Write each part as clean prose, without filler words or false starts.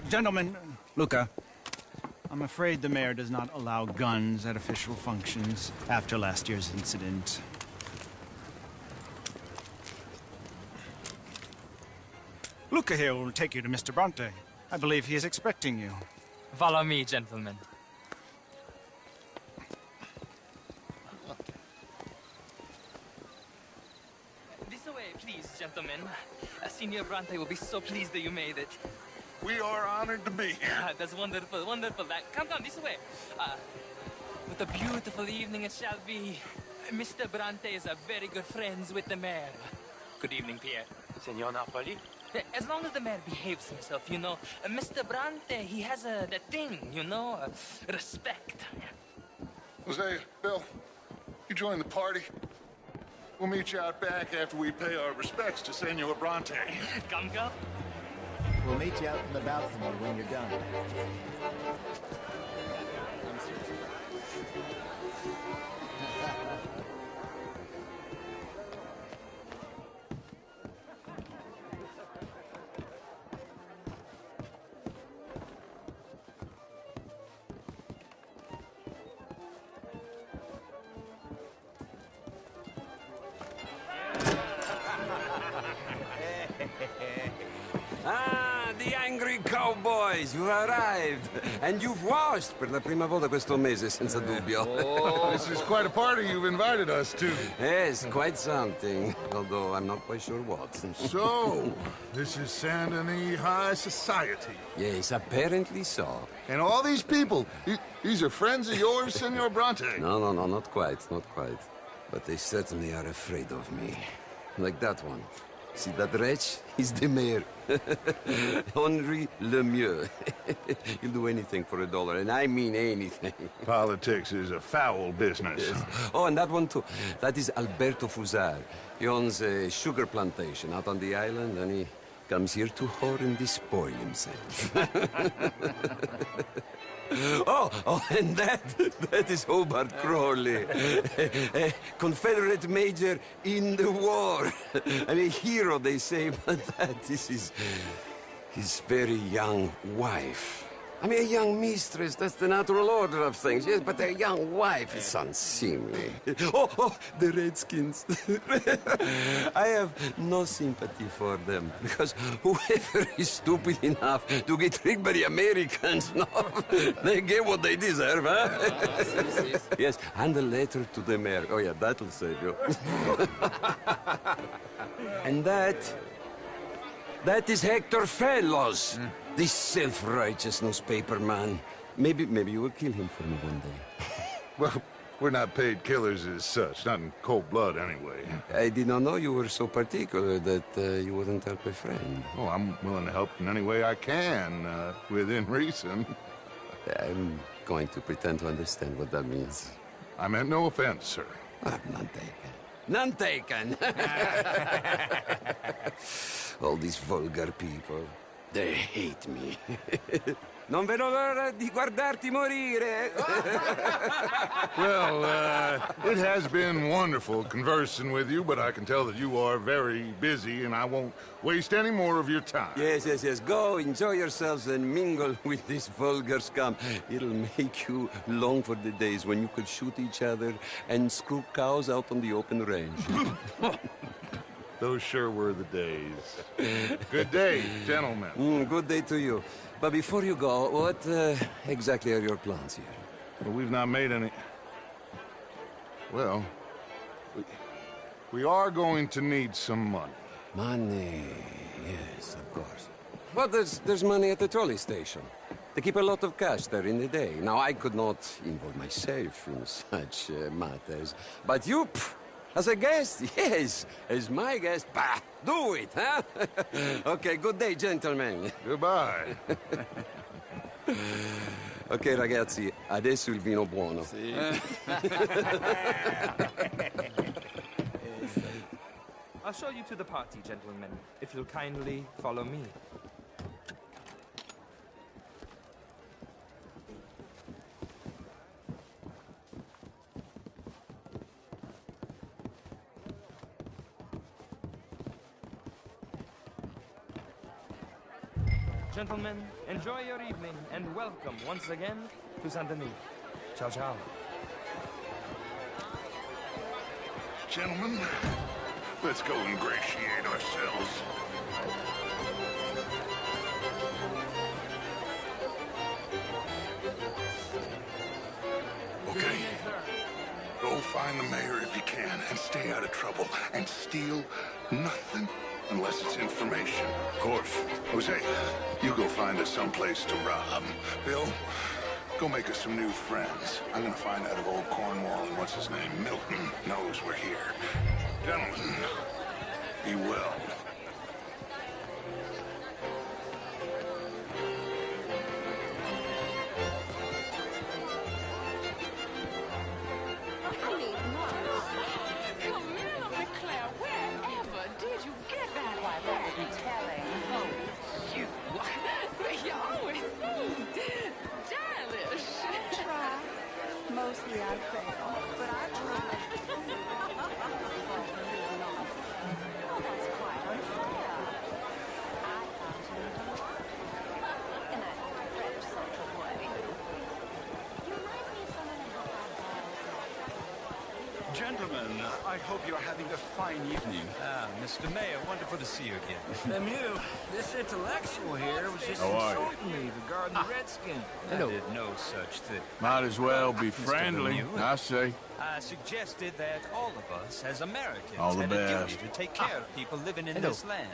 Gentlemen, Luca, I'm afraid the mayor does not allow guns at official functions after last year's incident. Luca here will take you to Mr. Bronte. I believe he is expecting you. Follow me, gentlemen. This way, please, gentlemen. Senior Bronte will be so pleased that you made it. We are honored to be here. That's wonderful, wonderful. Come, this way. What a beautiful evening it shall be. Mr. Bronte is very good friends with the mayor. Good evening, Pierre. Senor Napoli? As long as the mayor behaves himself, you know. Mr. Bronte, he has that thing, you know, respect. Jose, Bill, you join the party. We'll meet you out back after we pay our respects to Senor Bronte. Come. We'll meet you out in the balcony when you're done. Ah, the angry cowboys, you've arrived. And you've washed per la prima volta questo mese, senza dubbio. Oh, this is quite a party you've invited us to. Yes, quite something. Although I'm not quite sure what. So, this is Saint Denis High Society. Yes, apparently so. And all these people, these are friends of yours, Senor Bronte? No, not quite, not quite. But they certainly are afraid of me. Like that one. See that wretch? He's the mayor. Henri Lemieux. He'll do anything for $1, and I mean anything. Politics is a foul business. Yes. Oh, and that one too. That is Alberto Fusar. He owns a sugar plantation out on the island, and he comes here to whore and despoil himself. Oh, and that is Hobart Crawley, a Confederate major in the war. And a hero, they say, but that is his very young wife. I mean, a young mistress, that's the natural order of things, yes, but a young wife is unseemly. Oh, the Redskins. I have no sympathy for them, because whoever is stupid enough to get tricked by the Americans, no, they get what they deserve, huh? Yes, and a letter to the mayor. Oh, yeah, that'll save you. And that is Hector Fellows. This self-righteous newspaper man. Maybe you will kill him for me one day. Well, we're not paid killers as such, not in cold blood anyway. I did not know you were so particular that you wouldn't help a friend. Oh, I'm willing to help in any way I can, within reason. I'm going to pretend to understand what that means. I meant no offense, sir. None taken. None taken! All these vulgar people. They hate me. Non vedo l'ora di guardarti morire. Well, it has been wonderful conversing with you, but I can tell that you are very busy, and I won't waste any more of your time. Yes. Go, enjoy yourselves, and mingle with this vulgar scum. It'll make you long for the days when you could shoot each other and screw cows out on the open range. Those sure were the days. Good day, gentlemen. Good day to you. But before you go, what exactly are your plans here? Well, we've not made any... Well, we are going to need some money. Money, yes, of course. But there's money at the trolley station. They keep a lot of cash there in the day. Now, I could not involve myself in such matters. But you... As a guest? Yes. As my guest? Bah, do it, huh? Okay, good day, gentlemen. Goodbye. Ok, ragazzi, adesso il vino buono. Sì. I'll show you to the party, gentlemen, if you'll kindly follow me. Gentlemen, enjoy your evening and welcome once again to Saint Denis. Ciao, ciao. Gentlemen, let's go ingratiate ourselves. Okay. Go find the mayor if you can and stay out of trouble and steal nothing unless it's information. Of course. Jose, you go find us someplace to rob. Bill, go make us some new friends. I'm gonna find out if old Cornwall and what's his name, Milton, knows we're here. Gentlemen, be well. Mostly I fail, but I try. Oh, that's quite unfair. I found you in that French central way. You remind me of someone I hope I Gentlemen, I hope you're having a fine evening. Ah, Mr. Mayor, wonderful to see you again. Lemieux, this intellectual here was just How are you? insulting me regarding the Redskin. I did no such thing. Might as well be friendly, Lemieux. I say. I suggested that all of us, as Americans, All the had a best. duty to take care of people living in this land.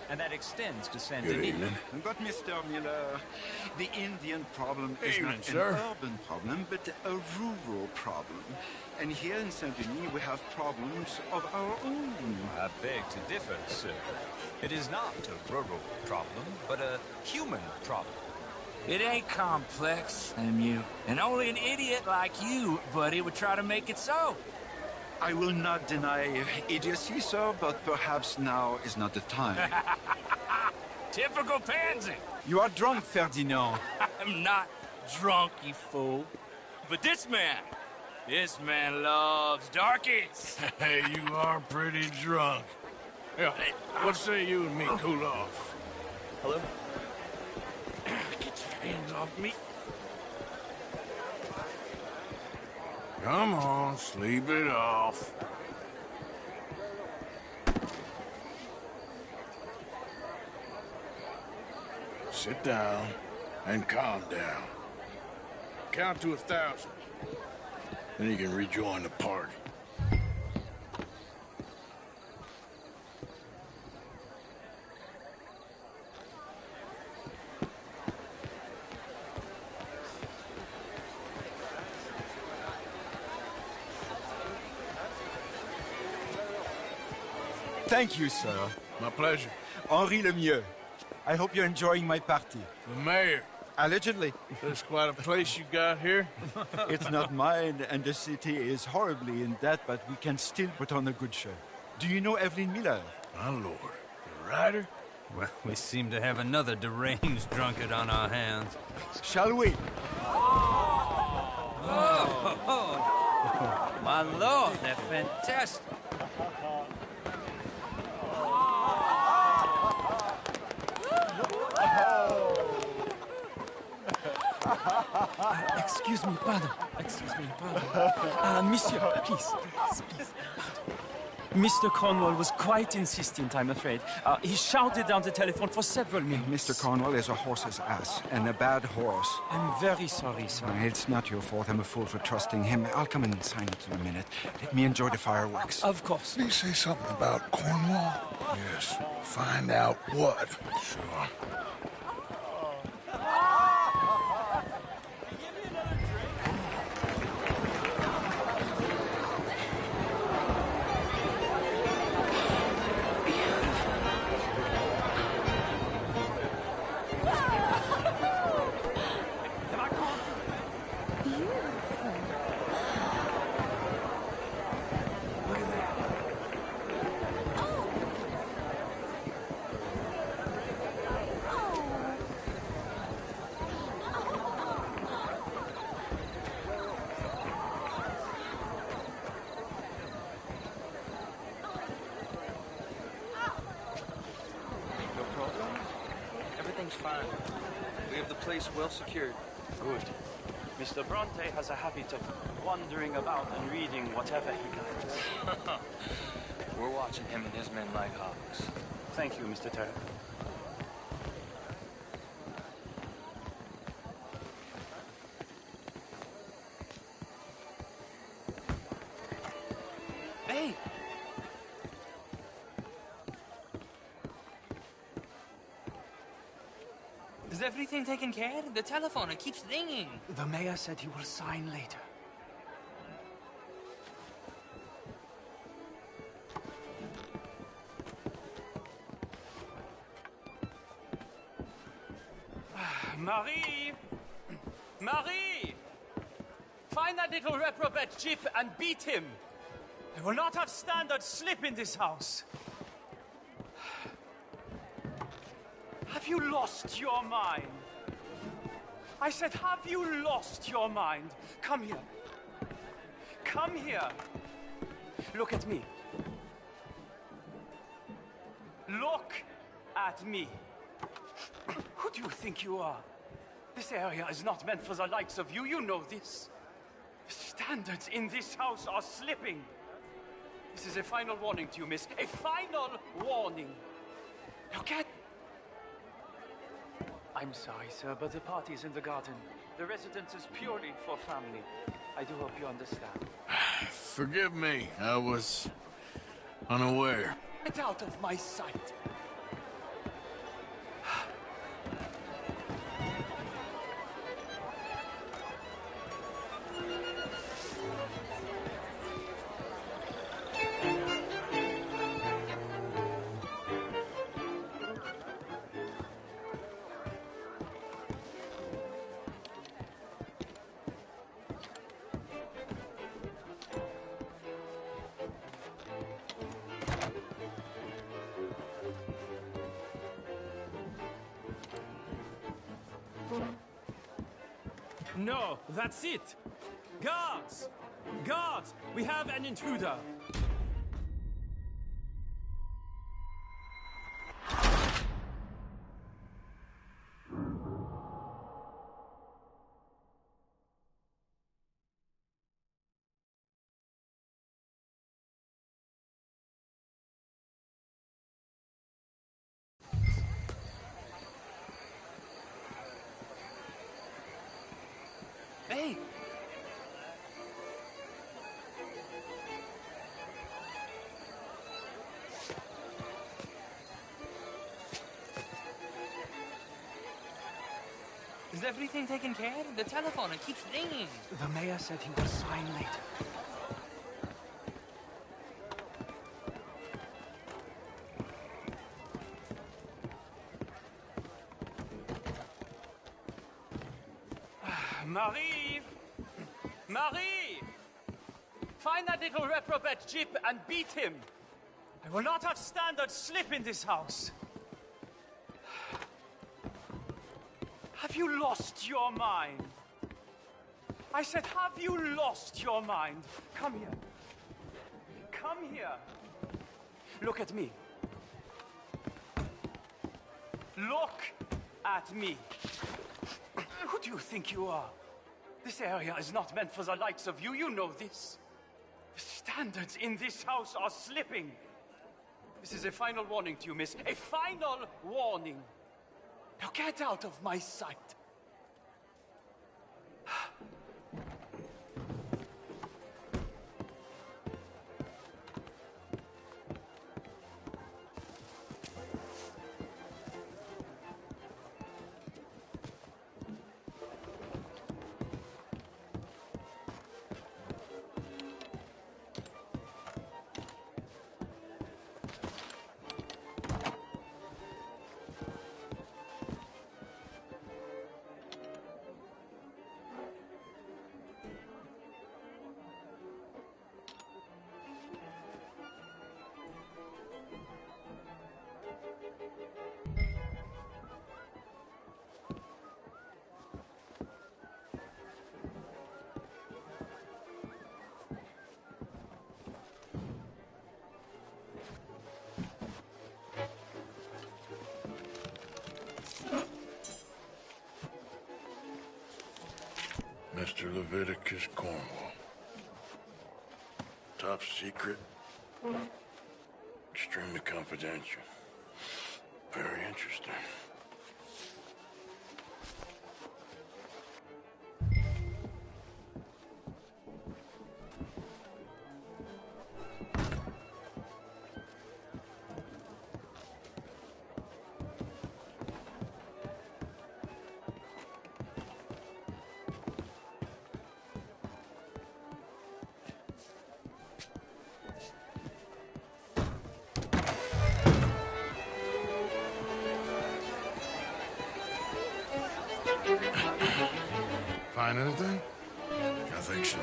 And that extends to Saint Good Denis. evening. But, Mr. Miller, the Indian problem is Evening, not sir. an urban problem, but a rural problem. And here in Saint-Denis, we have problems of our own. I beg to differ, sir. It is not a rural problem, but a human problem. It ain't complex, Lemieux. And only an idiot like you, buddy, would try to make it so. I will not deny idiocy, sir, but perhaps now is not the time. Typical pansy. You are drunk, Ferdinand. I'm not drunk, you fool. But this man loves darkies. Hey, you are pretty drunk. Yeah, what say you and me cool off? Hello? Get your hands off me. Come on, sleep it off. Sit down and calm down. Count to 1,000. Then you can rejoin the party. Thank you, sir. My pleasure. Henri Lemieux. I hope you're enjoying my party. The mayor. Allegedly. That's quite a place you got here. It's not mine, and the city is horribly in debt, but we can still put on a good show. Do you know Evelyn Miller? My lord. The writer? Well, we seem to have another deranged drunkard on our hands. Shall we? My lord, they're fantastic. Excuse me, pardon. Monsieur, please. Mr. Cornwall was quite insistent, I'm afraid. He shouted down the telephone for several minutes. Mr. Cornwall is a horse's ass, and a bad horse. I'm very sorry, sir. It's not your fault. I'm a fool for trusting him. I'll come in silent in a minute. Let me enjoy the fireworks. Of course. Did he say something about Cornwall? Yes. Find out what. Sure. Everything's fine. We have the place well secured. Good. Mr. Bronte has a habit of wandering about and reading whatever he likes. We're watching him and his men like hawks. Thank you, Mr. Turk. Hey! Is everything taken care of? The telephone, it keeps ringing. The mayor said he will sign later. Marie! Marie! Find that little reprobate Chip and beat him. I will not have standard slip in this house. Have you lost your mind? I said, have you lost your mind? Come here. Come here. Look at me. Look at me. Who do you think you are? This area is not meant for the likes of you. You know this. The standards in this house are slipping. This is a final warning to you, miss. A final warning. Now get... I'm sorry, sir, but the party's in the garden. The residence is purely for family. I do hope you understand. Forgive me. I was unaware. Get out of my sight. No, that's it! Guards! Guards! We have an intruder! Hey! Is everything taken care of? The telephone, it keeps ringing. The mayor said he will sign later. Marie! Marie! Find that little reprobate Chip and beat him. I will not have standard slip in this house. Have you lost your mind? I said, have you lost your mind? Come here. Come here. Look at me. Look at me. Who do you think you are? This area is not meant for the likes of you. You know this. The standards in this house are slipping. This is a final warning to you, miss. A final warning. Now get out of my sight. Mr. Leviticus Cornwall. Top secret. Extremely confidential. Very interesting. Find anything? I think so.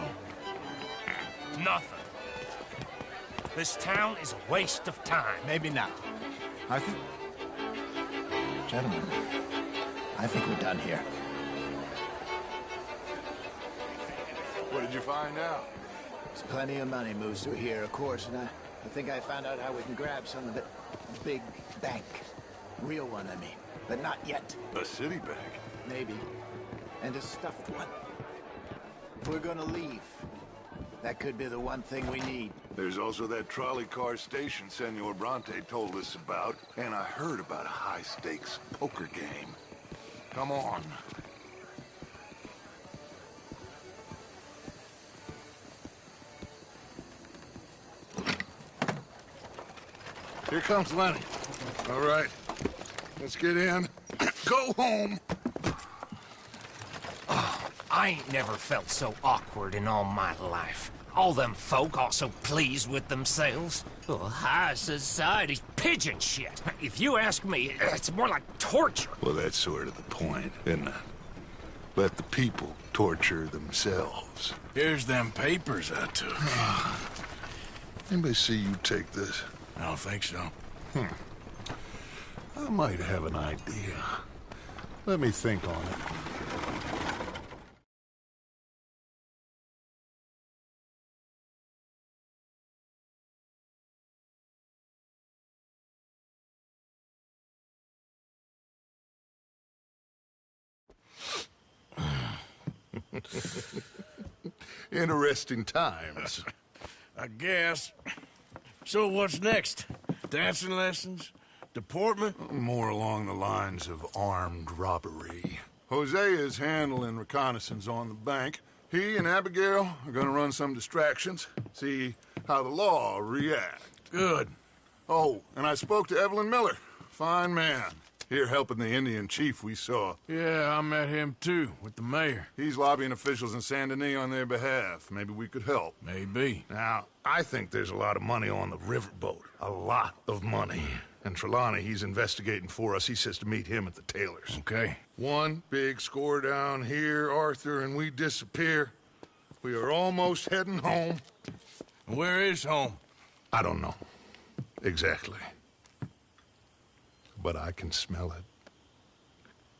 Nothing. This town is a waste of time. Maybe not. I think... Gentlemen, I think we're done here. What did you find out? There's plenty of money moves through here, of course, and I think I found out how we can grab some of it. Big bank. Real one, I mean. But not yet. A city bank? Maybe. And a stuffed one. If we're gonna leave, that could be the one thing we need. There's also that trolley car station Senor Bronte told us about, and I heard about a high-stakes poker game. Come on. Here comes Lenny. All right, let's get in. Go home. I ain't never felt so awkward in all my life. All them folk all so pleased with themselves. Oh, high society's pigeon shit. If you ask me, it's more like torture. Well, that's sort of the point, isn't it? Let the people torture themselves. Here's them papers I took. Anybody see you take this? I don't think so. I might have an idea. Let me think on it. Interesting times. I guess. So what's next? Dancing lessons? Deportment? More along the lines of armed robbery. Jose is handling reconnaissance on the bank. He and Abigail are gonna run some distractions, see how the law reacts. Good. Oh, and I spoke to Evelyn Miller. Fine man. Here helping the Indian chief we saw. Yeah, I met him too, with the mayor. He's lobbying officials in Saint Denis on their behalf. Maybe we could help. Maybe. Now, I think there's a lot of money on the riverboat. A lot of money. And Trelawney, he's investigating for us. He says to meet him at the Taylor's. Okay. One big score down here, Arthur, and we disappear. We are almost heading home. Where is home? I don't know. Exactly. But I can smell it.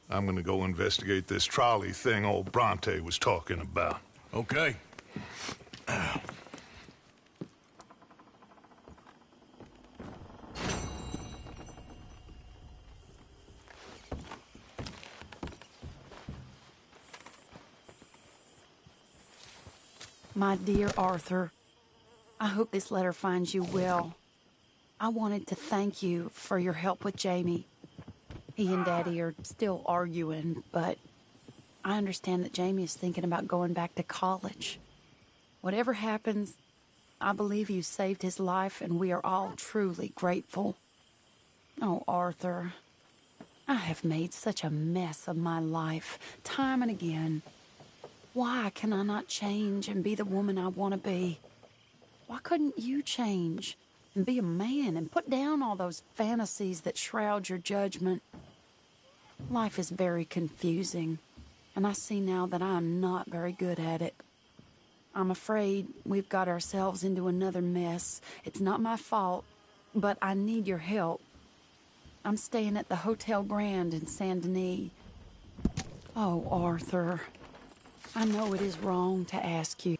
I'm gonna go investigate this trolley thing old Bronte was talking about. Okay. My dear Arthur, I hope this letter finds you well. I wanted to thank you for your help with Jamie. He and Daddy are still arguing, but I understand that Jamie is thinking about going back to college. Whatever happens, I believe you saved his life, and we are all truly grateful. Oh, Arthur, I have made such a mess of my life, time and again. Why can I not change and be the woman I want to be? Why couldn't you change and be a man and put down all those fantasies that shroud your judgment? Life is very confusing, and I see now that I am not very good at it. I'm afraid we've got ourselves into another mess. It's not my fault, but I need your help. I'm staying at the Hotel Grand in Saint Denis. Oh, Arthur, I know it is wrong to ask you.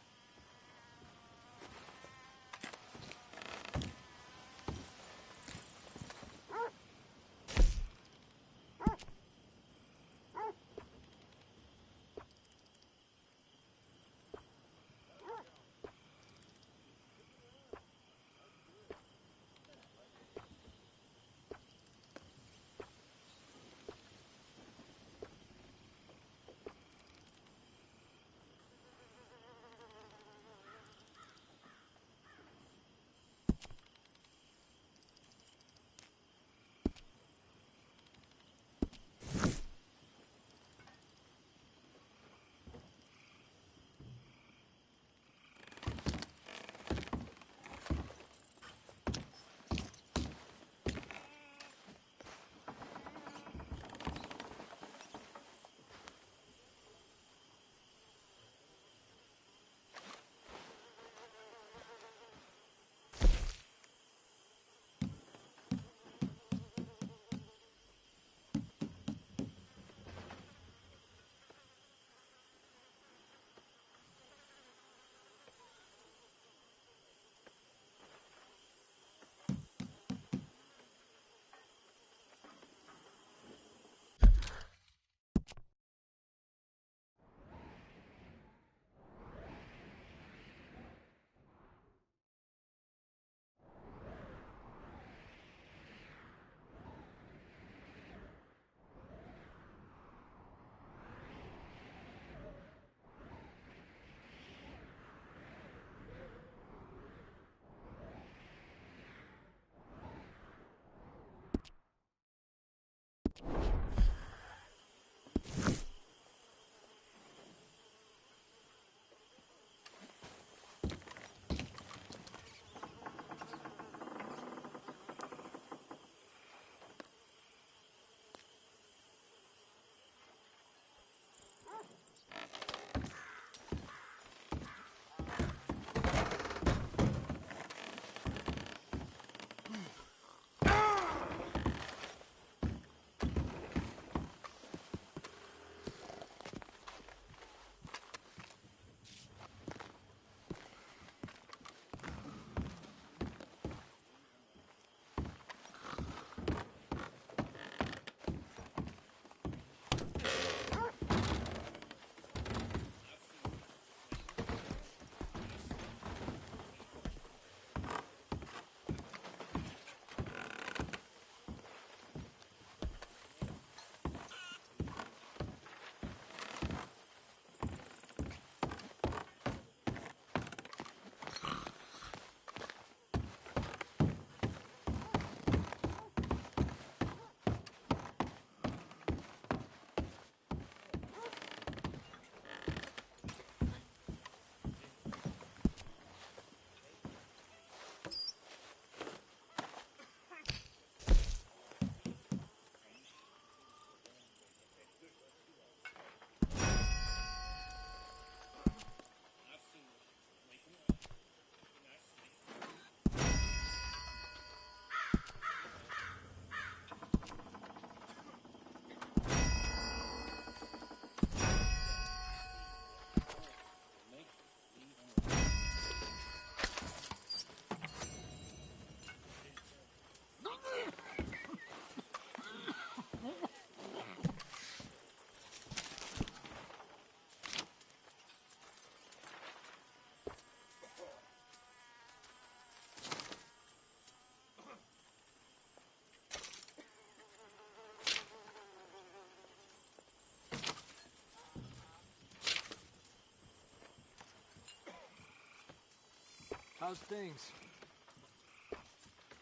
How's things?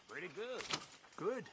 Pretty good. Good.